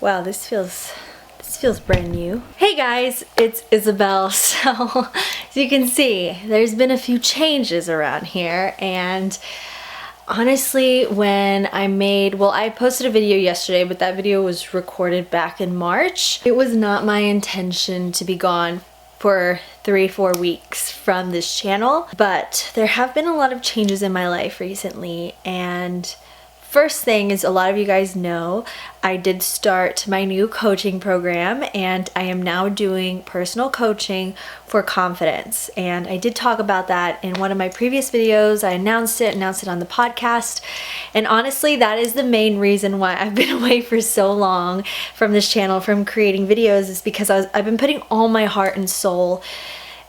Wow, this feels brand new. Hey guys, it's Isabel. So as you can see, there's been a few changes around here, and honestly, when I posted a video yesterday, but that video was recorded back in March. It was not my intention to be gone for 3-4 weeks from this channel, but there have been a lot of changes in my life recently. And first thing is, a lot of you guys know I did start my new coaching program, and I am now doing personal coaching for confidence. And I did talk about that in one of my previous videos. I announced it on the podcast. And honestly, that is the main reason why I've been away for so long from this channel, from creating videos, is because I've been putting all my heart and soul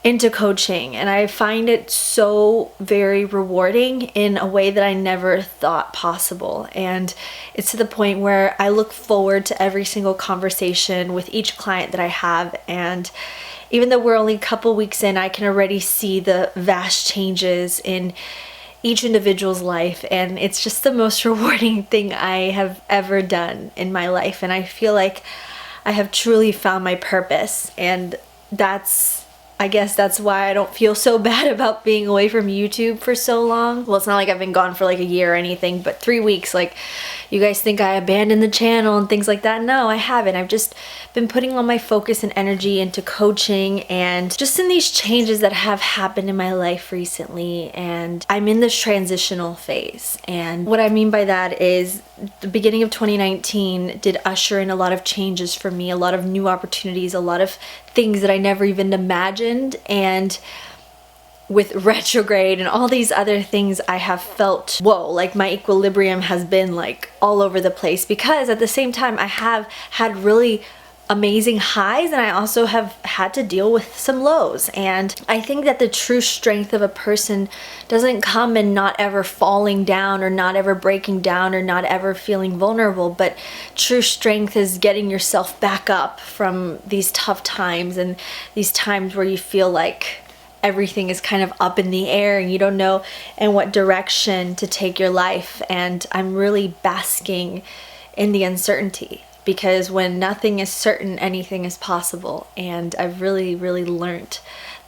into coaching, and I find it so very rewarding in a way that I never thought possible. And it's to the point where I look forward to every single conversation with each client that I have. And even though we're only a couple weeks in, I can already see the vast changes in each individual's life, and it's just the most rewarding thing I have ever done in my life. And I feel like I have truly found my purpose, and I guess that's why I don't feel so bad about being away from YouTube for so long. Well, it's not like I've been gone for like a year or anything, but 3 weeks, like, you guys think I abandoned the channel and things like that. No, I haven't. I've just been putting all my focus and energy into coaching and just in these changes that have happened in my life recently. And I'm in this transitional phase. And what I mean by that is the beginning of 2019 did usher in a lot of changes for me, a lot of new opportunities, a lot of things that I never even imagined. And with retrograde and all these other things, I have felt, whoa, like my equilibrium has been like all over the place, because at the same time I have had really amazing highs, and I also have had to deal with some lows. And I think that the true strength of a person doesn't come in not ever falling down or not ever breaking down or not ever feeling vulnerable, but true strength is getting yourself back up from these tough times and these times where you feel like everything is kind of up in the air and you don't know in what direction to take your life. And I'm really basking in the uncertainty, because when nothing is certain, anything is possible. And I've really, really learned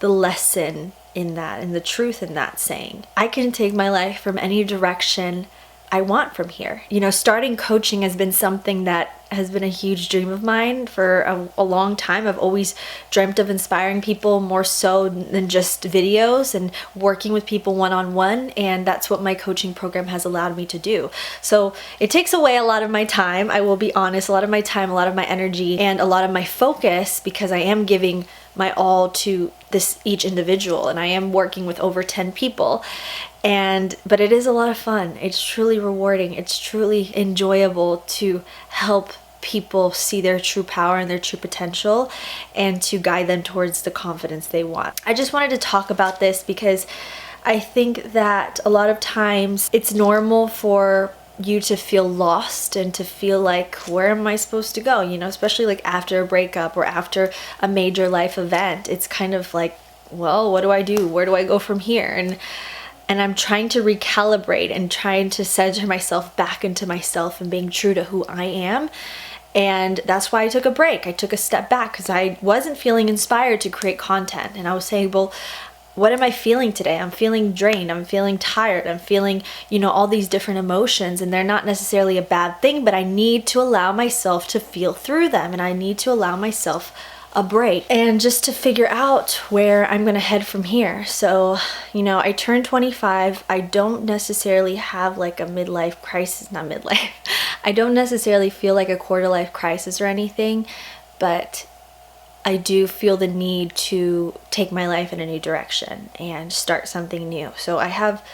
the lesson in that, and the truth in that saying. I can take my life from any direction I want from here. You know, starting coaching has been something that has been a huge dream of mine for a long time. I've always dreamt of inspiring people more so than just videos, and working with people one-on-one, and that's what my coaching program has allowed me to do. So it takes away a lot of my time, I will be honest, a lot of my time, a lot of my energy, and a lot of my focus, because I am giving my all to each individual, and I am working with over 10 people. But it is a lot of fun. It's truly rewarding. It's truly enjoyable to help people see their true power and their true potential, and to guide them towards the confidence they want. I just wanted to talk about this because I think that a lot of times it's normal for you to feel lost and to feel like, where am I supposed to go? You know, especially like after a breakup or after a major life event. It's kind of like, well, what do I do? Where do I go from here? And I'm trying to recalibrate and trying to center myself back into myself and being true to who I am. And that's why I took a break. I took a step back because I wasn't feeling inspired to create content. And I was saying, well, what am I feeling today? I'm feeling drained. I'm feeling tired. I'm feeling, all these different emotions, and they're not necessarily a bad thing, but I need to allow myself to feel through them, and I need to allow myself a break, and just to figure out where I'm gonna head from here. So, I turned 25. I don't necessarily have like a midlife crisis, not midlife. I don't necessarily feel like a quarter life crisis or anything, but I do feel the need to take my life in a new direction and start something new. So I have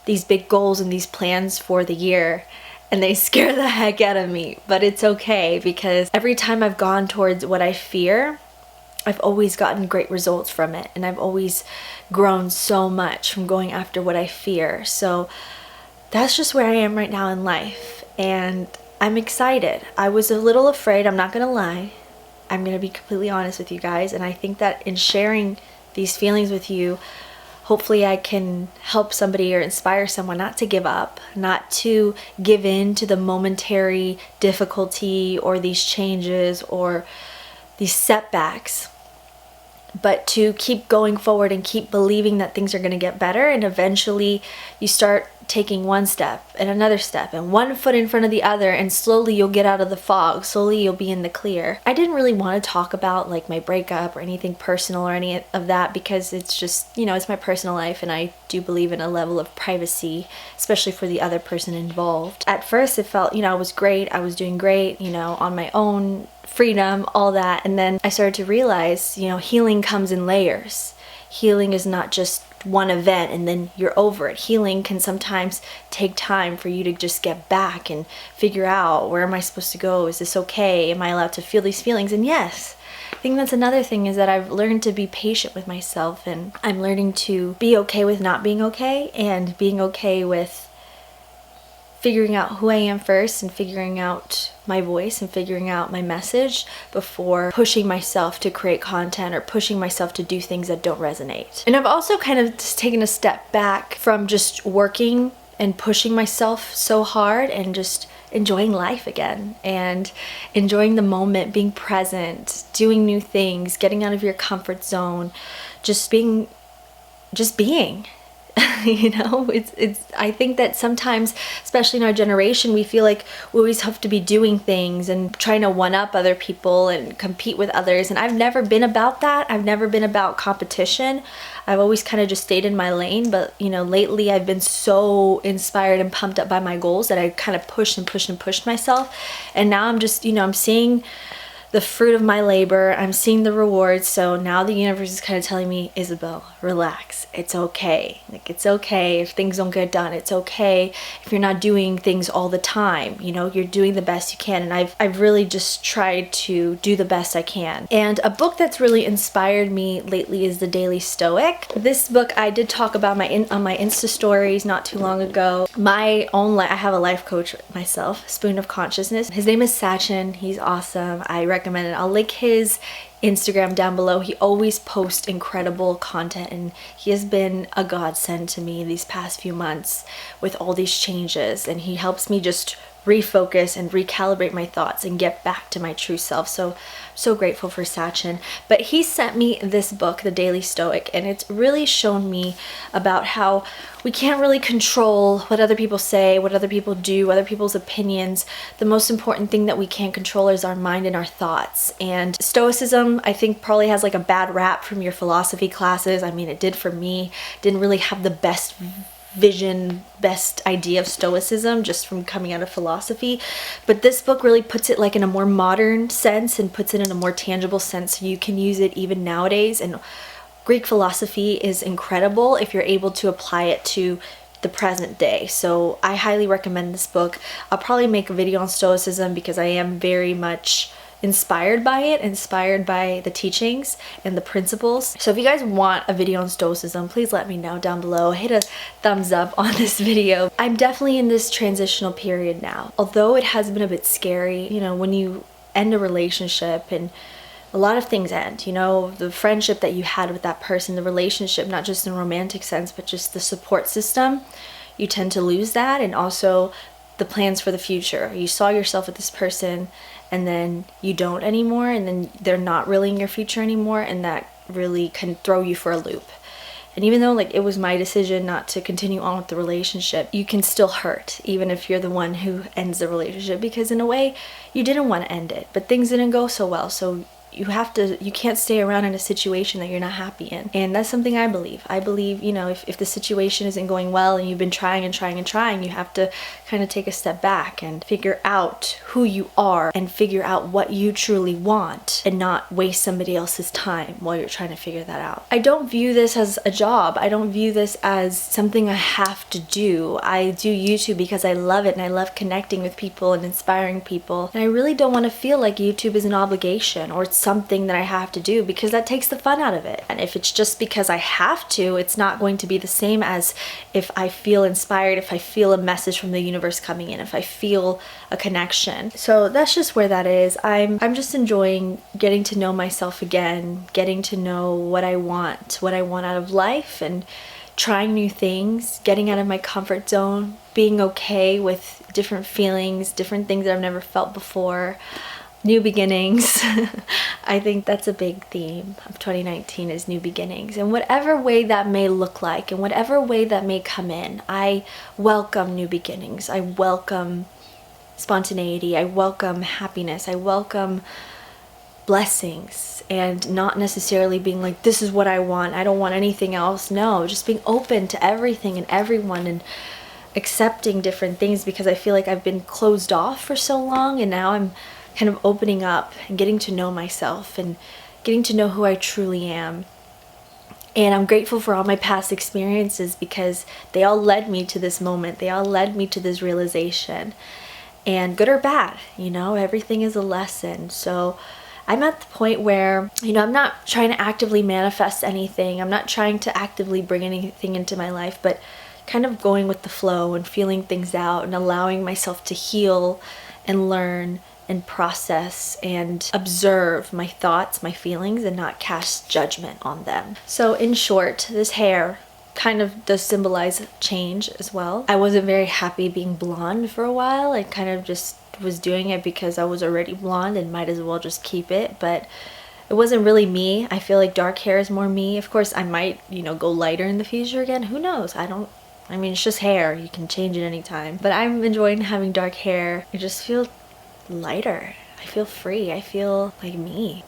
these big goals and these plans for the year, and they scare the heck out of me, but it's okay, because every time I've gone towards what I fear, I've always gotten great results from it, and I've always grown so much from going after what I fear. So that's just where I am right now in life, and I'm excited. I was a little afraid, I'm not gonna lie. I'm gonna be completely honest with you guys, and I think that in sharing these feelings with you, hopefully I can help somebody or inspire someone not to give up, not to give in to the momentary difficulty or these changes or these setbacks, but to keep going forward and keep believing that things are going to get better. And eventually you start taking one step and another step and one foot in front of the other, and slowly you'll get out of the fog. Slowly you'll be in the clear. I didn't really want to talk about like my breakup or anything personal or any of that, because it's just, you know, it's my personal life, and I do believe in a level of privacy, especially for the other person involved. At first it felt, you know, it was great. I was doing great, you know, on my own, freedom, all that. And then I started to realize, you know, healing comes in layers. Healing is not just one event and then you're over it. Healing can sometimes take time for you to just get back and figure out, where am I supposed to go? Is this okay? Am I allowed to feel these feelings? And yes, I think that's another thing, is that I've learned to be patient with myself, and I'm learning to be okay with not being okay, and being okay with figuring out who I am first, and figuring out my voice and figuring out my message before pushing myself to create content or pushing myself to do things that don't resonate. And I've also kind of just taken a step back from just working and pushing myself so hard, and just enjoying life again, and enjoying the moment, being present, doing new things, getting out of your comfort zone, just being. You know, it's I think that sometimes, especially in our generation, we feel like we always have to be doing things and trying to one up other people and compete with others. And I've never been about that. I've never been about competition. I've always kind of just stayed in my lane. But, you know, lately I've been so inspired and pumped up by my goals that I kind of pushed and pushed and pushed myself. And now I'm just, you know, I'm seeing the fruit of my labor. I'm seeing the rewards. So now the universe is kind of telling me, Isabel, relax. It's okay. Like, it's okay if things don't get done. It's okay if you're not doing things all the time. You know, you're doing the best you can. And I've really just tried to do the best I can. And a book that's really inspired me lately is The Daily Stoic. This book I did talk about on my Insta stories not too long ago. My own I have a life coach myself, Spoon of Consciousness. His name is Sachin. He's awesome. I recommend it. I'll link his Instagram down below. He always posts incredible content, and he has been a godsend to me these past few months with all these changes, and he helps me just refocus and recalibrate my thoughts and get back to my true self. So grateful for Sachin. But he sent me this book, The Daily Stoic, and it's really shown me about how we can't really control what other people say, what other people do, other people's opinions. The most important thing that we can't control is our mind and our thoughts. And Stoicism, I think, probably has like a bad rap from your philosophy classes. I mean, it did for me. Didn't really have the best vision, best idea of Stoicism just from coming out of philosophy. But this book really puts it like in a more modern sense and puts it in a more tangible sense, so you can use it even nowadays. And Greek philosophy is incredible if you're able to apply it to the present day. So I highly recommend this book. I'll probably make a video on Stoicism because I am very much inspired by it, inspired by the teachings and the principles. So if you guys want a video on Stoicism, please let me know down below. Hit a thumbs up on this video. I'm definitely in this transitional period now. Although it has been a bit scary, you know, when you end a relationship and a lot of things end, you know, the friendship that you had with that person, the relationship, not just in a romantic sense, but just the support system, you tend to lose that. And also the plans for the future. You saw yourself with this person and then you don't anymore, and then they're not really in your future anymore, and that really can throw you for a loop. And even though like it was my decision not to continue on with the relationship, you can still hurt even if you're the one who ends the relationship, because in a way you didn't want to end it, but things didn't go so well. So you can't stay around in a situation that you're not happy in. And that's something I believe. I believe, you know, if the situation isn't going well and you've been trying and trying and trying, you have to kind of take a step back and figure out who you are and figure out what you truly want, and not waste somebody else's time while you're trying to figure that out. I don't view this as a job. I don't view this as something I have to do. I do YouTube because I love it and I love connecting with people and inspiring people. And I really don't want to feel like YouTube is an obligation or it's something that I have to do, because that takes the fun out of it. And if it's just because I have to, it's not going to be the same as if I feel inspired, if I feel a message from the universe coming in, if I feel a connection. So that's just where that is. I'm just enjoying getting to know myself again, getting to know what I want out of life, and trying new things, getting out of my comfort zone, being okay with different feelings, different things that I've never felt before, new beginnings. I think that's a big theme of 2019 is new beginnings. And whatever way that may look like and whatever way that may come in, I welcome new beginnings. I welcome spontaneity. I welcome happiness. I welcome blessings, and not necessarily being like, this is what I want, I don't want anything else. No, just being open to everything and everyone and accepting different things, because I feel like I've been closed off for so long, and now I'm kind of opening up and getting to know myself and getting to know who I truly am. And I'm grateful for all my past experiences, because they all led me to this moment. They all led me to this realization. And good or bad, everything is a lesson. So I'm at the point where, I'm not trying to actively manifest anything. I'm not trying to actively bring anything into my life, but kind of going with the flow and feeling things out and allowing myself to heal and learn and process and observe my thoughts, my feelings, and not cast judgment on them. So in short, this hair kind of does symbolize change as well. I wasn't very happy being blonde for a while. I kind of just was doing it because I was already blonde and might as well just keep it, but it wasn't really me. I feel like dark hair is more me. Of course, I might, go lighter in the future again. Who knows? It's just hair. You can change it anytime. But I'm enjoying having dark hair. I just feel lighter. I feel free. I feel like me.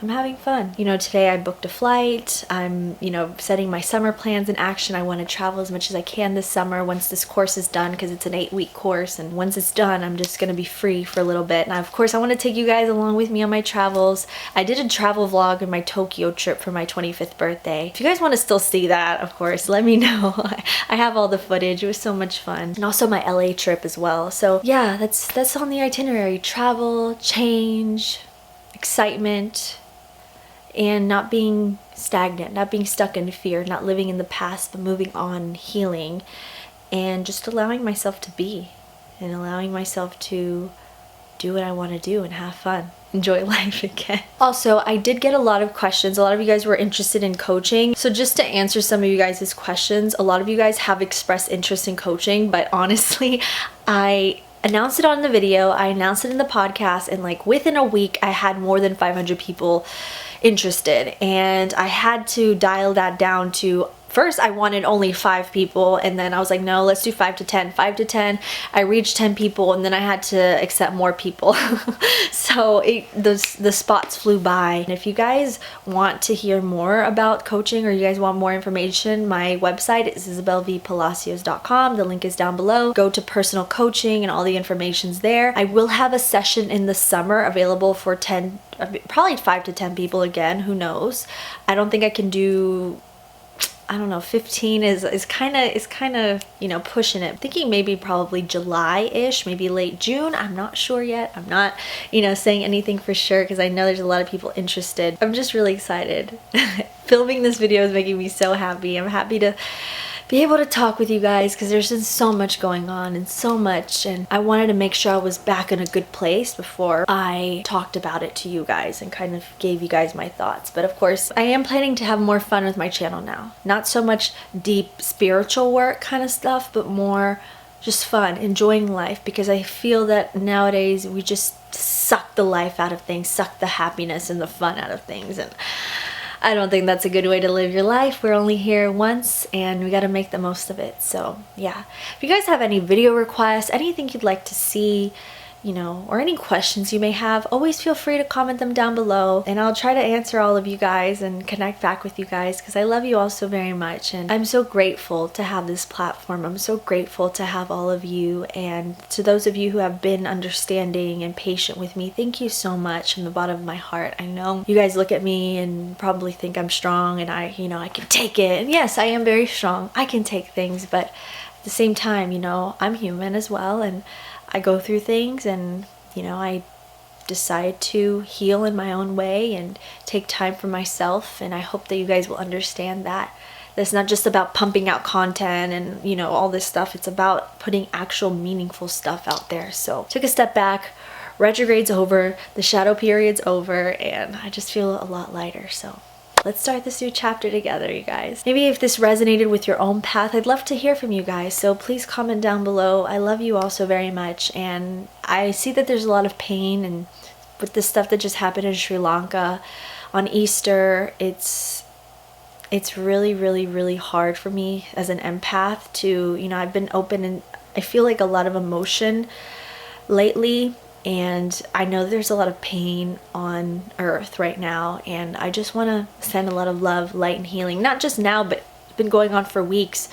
I'm having fun. Today I booked a flight. I'm, setting my summer plans in action. I want to travel as much as I can this summer once this course is done, because it's an 8-week course. And once it's done, I'm just going to be free for a little bit. And of course, I want to take you guys along with me on my travels. I did a travel vlog in my Tokyo trip for my 25th birthday. If you guys want to still see that, of course, let me know. I have all the footage. It was so much fun. And also my LA trip as well. So yeah, that's on the itinerary. Travel, change, excitement, and not being stagnant, not being stuck in fear, not living in the past, but moving on, healing, and just allowing myself to be, and allowing myself to do what I want to do and have fun, enjoy life again. Also, I did get a lot of questions. A lot of you guys were interested in coaching. So just to answer some of you guys' questions, a lot of you guys have expressed interest in coaching, but honestly, I announced it on the video, I announced it in the podcast, and within a week, I had more than 500 people interested, and I had to dial that down to, first I wanted only 5 people, and then I was like, no, let's do 5 to 10. 5 to 10, I reached 10 people, and then I had to accept more people. So the spots flew by. And if you guys want to hear more about coaching, or you guys want more information, my website is isabelvpalacios.com. The link is down below. Go to personal coaching and all the information's there. I will have a session in the summer available for probably 5 to 10 people again, who knows. I don't think I can do, 15 is kind of, pushing it. I'm thinking maybe probably July-ish, maybe late June. I'm not sure yet. I'm not, saying anything for sure, because I know there's a lot of people interested. I'm just really excited. Filming this video is making me so happy. I'm happy to be able to talk with you guys, because there's been so much going on and so much, and I wanted to make sure I was back in a good place before I talked about it to you guys and kind of gave you guys my thoughts. But of course, I am planning to have more fun with my channel now. Not so much deep spiritual work kind of stuff, but more just fun, enjoying life, because I feel that nowadays we just suck the life out of things, suck the happiness and the fun out of things, and I don't think that's a good way to live your life. We're only here once, and we got to make the most of it. So yeah, if you guys have any video requests, anything you'd like to see, or any questions you may have, always feel free to comment them down below, and I'll try to answer all of you guys and connect back with you guys, because I love you all so very much, and I'm so grateful to have this platform. I'm so grateful to have all of you, and to those of you who have been understanding and patient with me, thank you so much from the bottom of my heart. I know you guys look at me and probably think I'm strong, and I can take it, and yes, I am very strong. I can take things, but at the same time, I'm human as well, and I go through things, and I decide to heal in my own way and take time for myself, and I hope that you guys will understand that it's not just about pumping out content and all this stuff. It's about putting actual meaningful stuff out there. So took a step back, retrograde's over, the shadow period's over, and I just feel a lot lighter. So Let's start this new chapter together, you guys. Maybe if this resonated with your own path, I'd love to hear from you guys. So please comment down below. I love you all so very much. And I see that there's a lot of pain, and with the stuff that just happened in Sri Lanka on Easter, it's really, really, really hard for me as an empath to, I've been open and I feel like a lot of emotion lately, and I know there's a lot of pain on earth right now, and I just want to send a lot of love, light, and healing. Not just now, but it's been going on for weeks.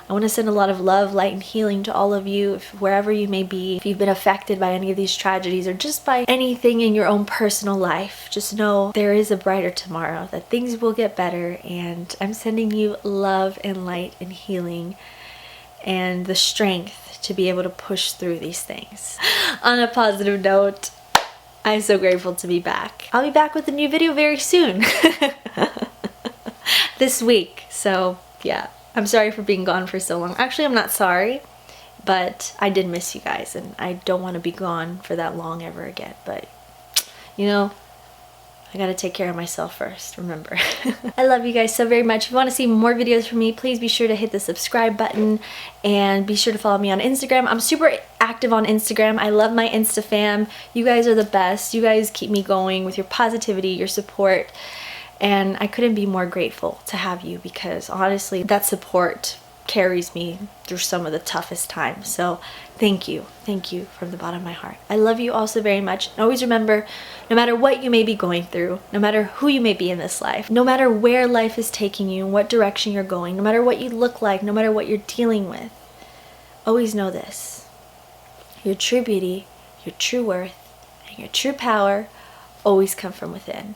I want to send a lot of love, light, and healing to all of you, wherever you may be. If you've been affected by any of these tragedies or just by anything in your own personal life, just know there is a brighter tomorrow, that things will get better, and I'm sending you love and light and healing and the strength to be able to push through these things. On a positive note, I'm so grateful to be back. I'll be back with a new video very soon. This week. So yeah, I'm sorry for being gone for so long. Actually, I'm not sorry, but I did miss you guys, and I don't want to be gone for that long ever again. But I gotta take care of myself first, remember. I love you guys so very much. If you want to see more videos from me, please be sure to hit the subscribe button and be sure to follow me on Instagram. I'm super active on Instagram. I love my Insta fam. You guys are the best. You guys keep me going with your positivity, your support, and I couldn't be more grateful to have you, because honestly, that support carries me through some of the toughest times. So thank you from the bottom of my heart. I love you all so very much, and always remember, no matter what you may be going through, no matter who you may be in this life, no matter where life is taking you and what direction you're going, no matter what you look like, no matter what you're dealing with, always know this: your true beauty, your true worth, and your true power always come from within.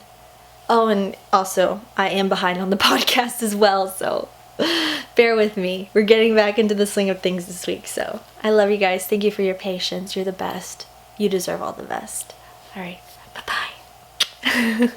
Oh, and also I am behind on the podcast as well, so bear with me. We're getting back into the swing of things this week. So I love you guys. Thank you for your patience. You're the best. You deserve all the best. All right. Bye-bye.